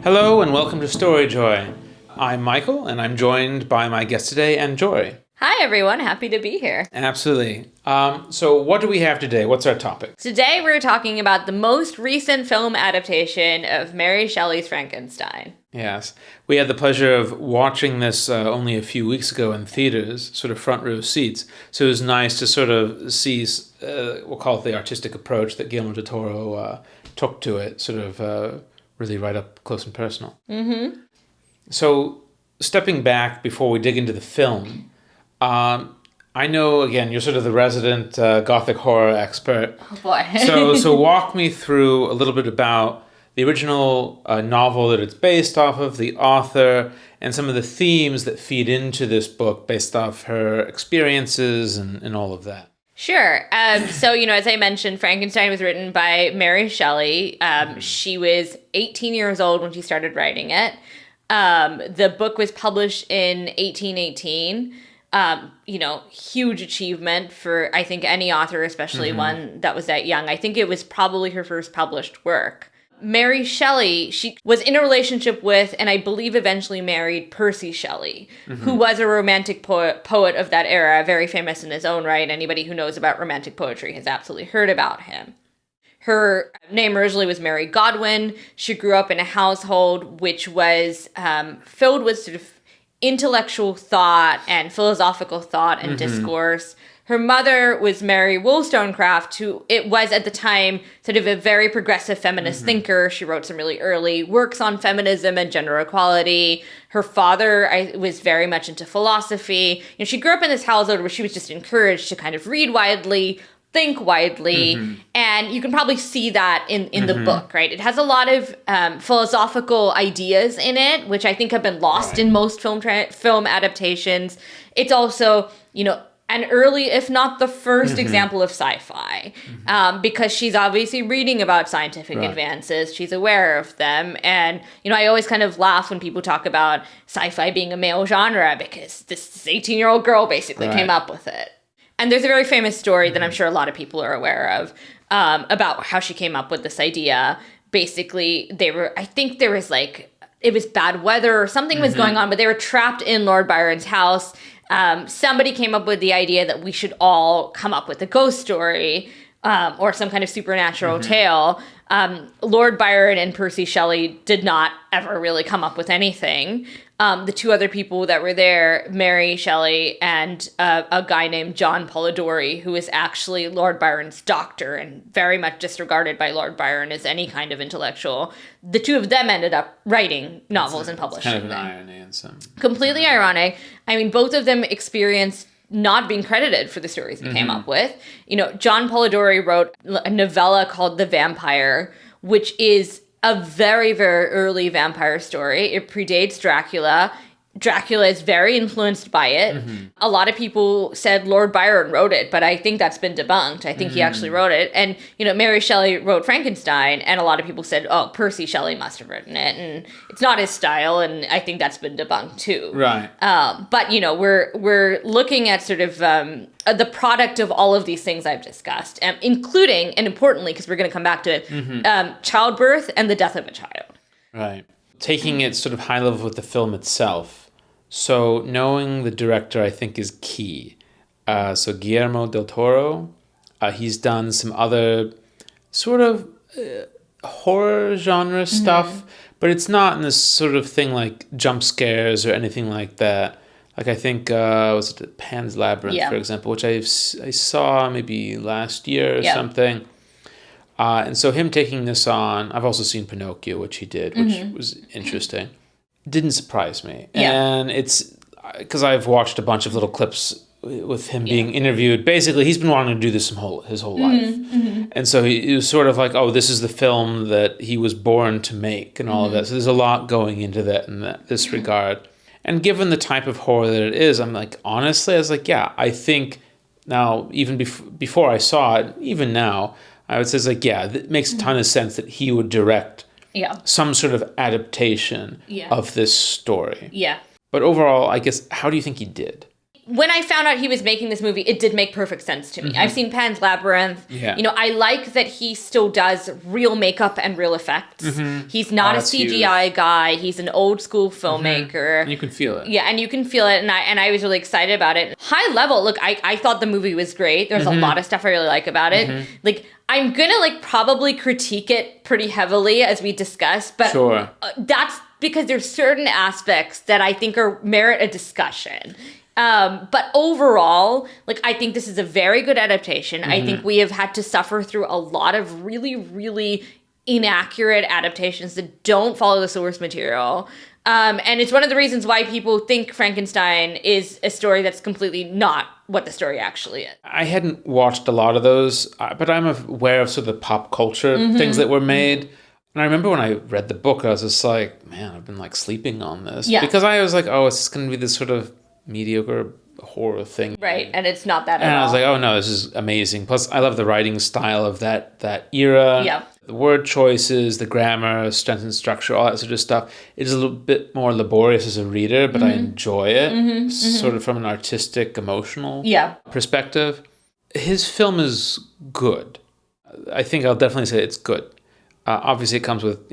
Hello and welcome to Storyjoy. I'm Michael and I'm joined by my guest today, Anne Joy. Hi everyone, happy to be here. Absolutely. So what do we have today? What's our topic? Today we're talking about the most recent film adaptation of Mary Shelley's Frankenstein. Yes. We had the pleasure of watching this only a few weeks ago in theaters, sort of front row seats. So it was nice to sort of see, we'll call it the artistic approach that Guillermo del Toro took to it, sort of really right up close and personal. Mm-hmm. So stepping back before we dig into the film, I know, again, you're sort of the resident Gothic horror expert. Oh boy. so walk me through a little bit about the original novel that it's based off of, the author, and some of the themes that feed into this book based off her experiences and all of that. Sure. So, as I mentioned, Frankenstein was written by Mary Shelley. She was 18 years old when she started writing it. The book was published in 1818. Huge achievement for, I think, any author, especially one that was that young. I think it was probably her first published work. Mary Shelley, she was in a relationship with, and I believe eventually married, Percy Shelley, who was a romantic poet of that era, very famous in his own right. Anybody who knows about romantic poetry has absolutely heard about him. Her name originally was Mary Godwin. She grew up in a household which was filled with sort of intellectual thought and philosophical thought and discourse. Her mother was Mary Wollstonecraft, who it was at the time sort of a very progressive feminist thinker. She wrote some really early works on feminism and gender equality. Her father was very much into philosophy. She grew up in this household where she was just encouraged to kind of read widely, think widely, and you can probably see that in the book, right? It has a lot of philosophical ideas in it, which I think have been lost in most film adaptations. It's also, an early, if not the first example of sci-fi, because she's obviously reading about scientific advances. She's aware of them. And, I always kind of laugh when people talk about sci-fi being a male genre because this 18-year-old girl basically came up with it. And there's a very famous story that I'm sure a lot of people are aware of about how she came up with this idea. Basically, it was bad weather or something was going on, but they were trapped in Lord Byron's house. Somebody came up with the idea that we should all come up with a ghost story or some kind of supernatural tale. Lord Byron and Percy Shelley did not ever really come up with anything. The two other people that were there, Mary Shelley and a guy named John Polidori, who is actually Lord Byron's doctor and very much disregarded by Lord Byron as any kind of intellectual. The two of them ended up writing novels and publishing them. Kind of an irony in some. Completely ironic. I mean, both of them experienced not being credited for the stories they came up with. John Polidori wrote a novella called The Vampire, which is a very, very early vampire story. It predates Dracula. Dracula is very influenced by it. A lot of people said Lord Byron wrote it, but I think that's been debunked. I think he actually wrote it. And, Mary Shelley wrote Frankenstein, and a lot of people said, oh, Percy Shelley must have written it. And it's not his style, and I think that's been debunked too. Right. But, we're looking at sort of the product of all of these things I've discussed, including, and importantly, because we're going to come back to it, childbirth and the death of a child. Right. Taking it sort of high level with the film itself. So knowing the director, I think, is key. So Guillermo del Toro, he's done some other sort of horror genre stuff, but it's not in this sort of thing like jump scares or anything like that. Like I think, was it Pan's Labyrinth, for example, which I saw maybe last year or something. And so him taking this on, I've also seen Pinocchio, which he did, which was interesting. Didn't surprise me. And it's because I've watched a bunch of little clips with him being interviewed. Basically, he's been wanting to do this his whole life. And so he was sort of like, oh, this is the film that he was born to make and all of that. So there's a lot going into that in this regard. And given the type of horror that it is, I'm like, honestly, I was like, yeah, I think now, even before I saw it, even now, I would say, it's like, yeah, it makes a ton of sense that he would direct some sort of adaptation of this story. Yeah. But overall, I guess, how do you think he did? when I found out he was making this movie, it did make perfect sense to me. I've seen Pan's Labyrinth. Yeah. You know, I like that he still does real makeup and real effects. He's not a CGI guy. He's an old school filmmaker. And you can feel it. Yeah, and you can feel it, and I was really excited about it. High level, look, I thought the movie was great. There's a lot of stuff I really like about it. Like, I'm gonna like probably critique it pretty heavily as we discuss, but that's because there's certain aspects that I think merit a discussion. But overall, like, I think this is a very good adaptation. I think we have had to suffer through a lot of really, really inaccurate adaptations that don't follow the source material. And it's one of the reasons why people think Frankenstein is a story that's completely not what the story actually is. I hadn't watched a lot of those, but I'm aware of sort of the pop culture things that were made. And I remember when I read the book, I was just like, man, I've been like sleeping on this. Yeah. Because I was like, oh, it's going to be this sort of mediocre horror thing. Right, and it's not that at all. And I was like, oh no, this is amazing. Plus, I love the writing style of that era. Yeah. The word choices, the grammar, strength and structure, all that sort of stuff. It is a little bit more laborious as a reader, but I enjoy it, sort of from an artistic, emotional perspective. His film is good. I think I'll definitely say it's good. Obviously, it comes with,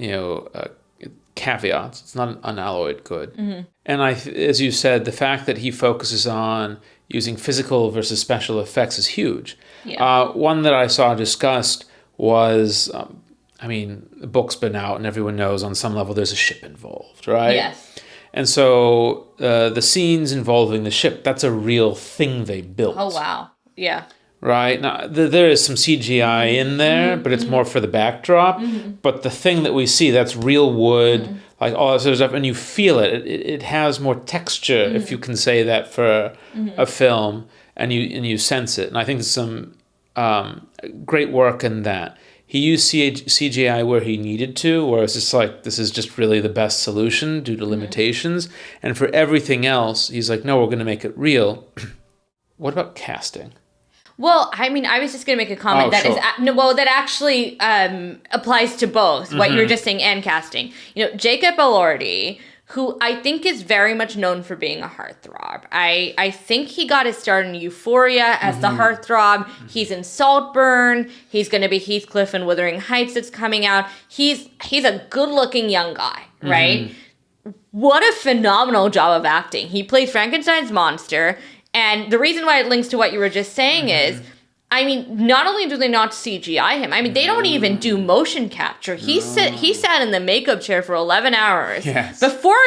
caveats. It's not an unalloyed good. And as you said, the fact that he focuses on using physical versus special effects is huge. Yeah. One that I saw discussed was, the book's been out and everyone knows on some level there's a ship involved, right? Yes. And so the scenes involving the ship, that's a real thing they built. Oh, wow. Yeah. Right? Now, there is some CGI in there, but it's more for the backdrop. But the thing that we see, that's real wood, like all that sort of stuff, and you feel it. It has more texture, if you can say that for a film, and you sense it. And I think there's some great work in that. He used CGI where he needed to, where it's just like, this is just really the best solution due to limitations. And for everything else, he's like, no, we're going to make it real. What about casting? Well, I was just going to make a comment that actually applies to both what you were just saying and casting. Jacob Elordi, who I think is very much known for being a heartthrob. I think he got his start in Euphoria as the heartthrob. He's in Saltburn. He's going to be Heathcliff in Wuthering Heights that's coming out. He's a good-looking young guy, right? What a phenomenal job of acting. He plays Frankenstein's monster. And the reason why it links to what you were just saying is, not only do they not CGI him, they don't even do motion capture. He sat in the makeup chair for 11 hours before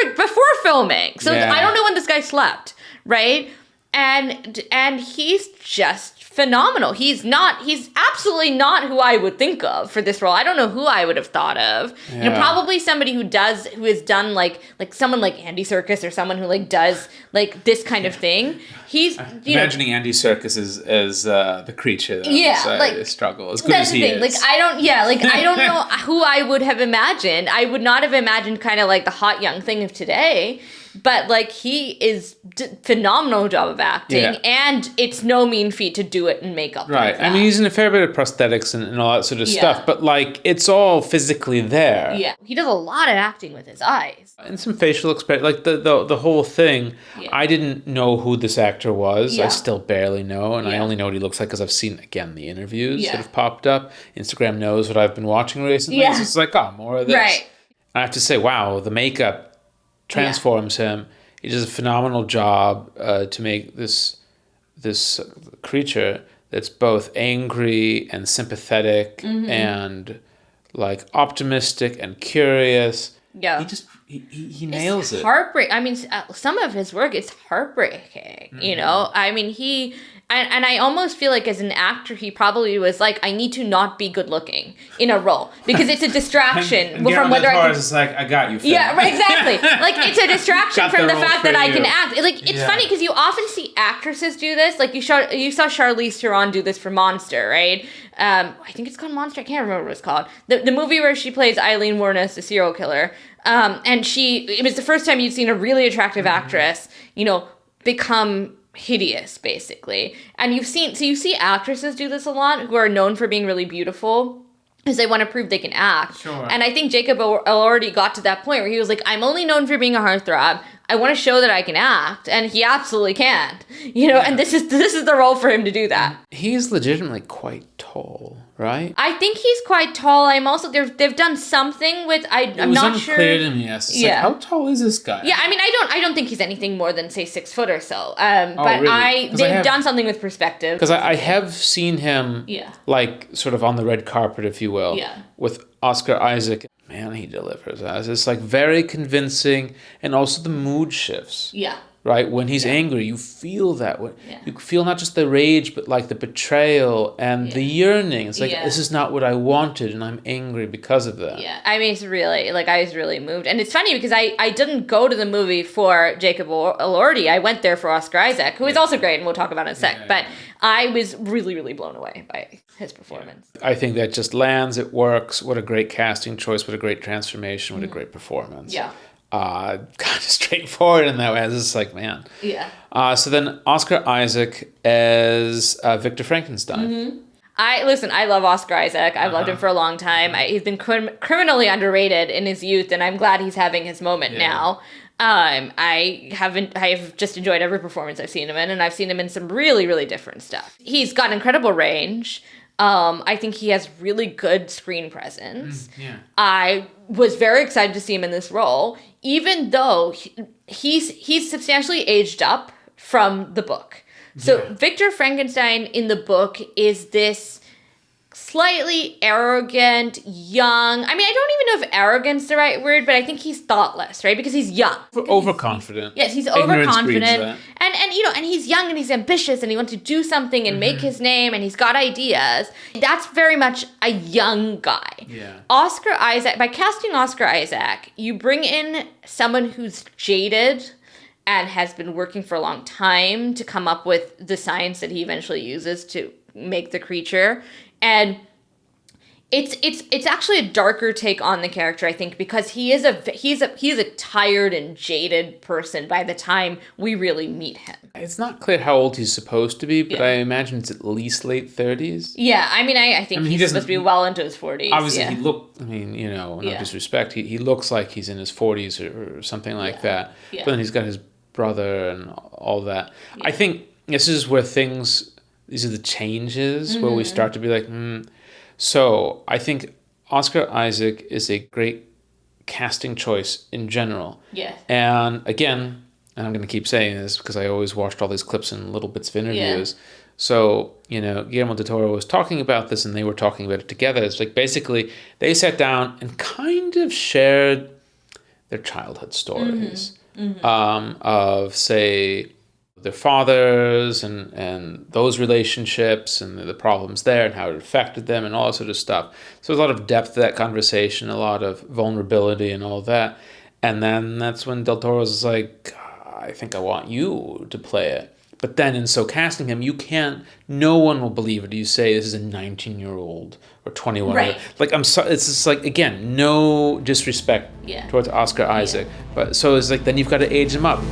filming. So I don't know when this guy slept, right? And he's just phenomenal. He's absolutely not who I would think of for this role. I don't know who I would have thought of. Yeah. Probably somebody who has done like someone like Andy Serkis or someone who does this kind of thing. He's imagining Andy Serkis as the creature. That struggle as good as he is. I don't know who I would have imagined. I would not have imagined kind of like the hot young thing of today. But he is phenomenal job of acting, and it's no mean feat to do it in makeup. Right. Like he's in a fair bit of prosthetics and all that sort of stuff, but it's all physically there. Yeah, he does a lot of acting with his eyes and some facial expression. The whole thing. Yeah. I didn't know who this actor was. I still barely know, and I only know what he looks like because I've seen the interviews that have popped up. Instagram knows what I've been watching recently. Yeah. So it's like, more of this. Right. I have to say, wow, the makeup transforms him. He does a phenomenal job to make this creature that's both angry and sympathetic and optimistic and curious. Yeah, he nails it. Heartbreak. Some of his work is heartbreaking. He. And I almost feel like as an actor, he probably was like, I need to not be good looking in a role because it's a distraction from whether I can. It's like, I got you. Phil. Yeah, right, exactly. It's a distraction from the fact that I can act. It's funny because you often see actresses do this. You saw Charlize Theron do this for Monster, right? I think it's called Monster. I can't remember what it's called. The movie where she plays Eileen Wuornos, the serial killer. And it was the first time you'd seen a really attractive actress, become hideous, basically. And you see actresses do this a lot who are known for being really beautiful because they want to prove they can act. Sure. And I think Jacob Elordi got to that point where he was like, I'm only known for being a heartthrob. I want to show that I can act, and he absolutely can. You know, and this is the role for him to do that. He's legitimately quite tall, right? I think he's quite tall. I'm also they've done something with I'm not sure. It was unclear to me. Yes. Like, how tall is this guy? Yeah, I mean, I don't think he's anything more than say 6 foot or so. But really? They've done something with perspective. Because I have seen him, like sort of on the red carpet, if you will, with Oscar Isaac. Man, he delivers. It's like very convincing, and also the mood shifts. Yeah. Right? When he's angry, you feel that. You feel not just the rage, but like the betrayal and the yearning. It's like, this is not what I wanted, and I'm angry because of that. Yeah. I mean, it's really, like, I was really moved. And it's funny because I didn't go to the movie for Jacob Elordi. I went there for Oscar Isaac, who is also great, and we'll talk about in a sec. But I was really, really blown away by his performance. I think that just lands. It works. What a great casting choice. What a great transformation. What a great performance. Yeah. Kind of straightforward in that way. I was just like, man. Yeah. So then Oscar Isaac as Victor Frankenstein. Mm-hmm. I love Oscar Isaac. I've loved him for a long time. He's been criminally underrated in his youth, and I'm glad he's having his moment now. I have just enjoyed every performance I've seen him in, and I've seen him in some really, really different stuff. He's got incredible range. I think he has really good screen presence. I was very excited to see him in this role, even though he's substantially aged up from the book. So Victor Frankenstein in the book is this slightly arrogant, young. I mean, I don't even know if arrogance is the right word, but I think he's thoughtless, right? Because he's young. Overconfident. Yes, he's overconfident. And he's young and he's ambitious and he wants to do something and make his name and he's got ideas. That's very much a young guy. Yeah. Oscar Isaac, by casting Oscar Isaac, you bring in someone who's jaded and has been working for a long time to come up with the science that he eventually uses to make the creature. And it's actually a darker take on the character, I think, because he's a tired and jaded person by the time we really meet him. It's not clear how old he's supposed to be, but I imagine it's at least late 30s. Yeah, I think he's supposed to be well into his 40s. Obviously, he looked, no disrespect, he looks like he's in his 40s or something like that. Yeah. But then he's got his brother and all that. Yeah. I think this is where these are the changes where we start to be like, So I think Oscar Isaac is a great casting choice in general. Yeah. And again, and I'm going to keep saying this because I always watched all these clips and little bits of interviews. Yeah. So, Guillermo del Toro was talking about this and they were talking about it together. It's like basically they sat down and kind of shared their childhood stories of, say, their fathers and those relationships and the problems there and how it affected them and all that sort of stuff. So there's a lot of depth to that conversation, a lot of vulnerability and all that. And then that's when Del Toro was like, I think I want you to play it. But then in so casting him, no one will believe it. You say this is a 19-year-old or 21. Right. Like, I'm sorry, it's just like, again, no disrespect towards Oscar Isaac. But so it's like, then you've got to age him up.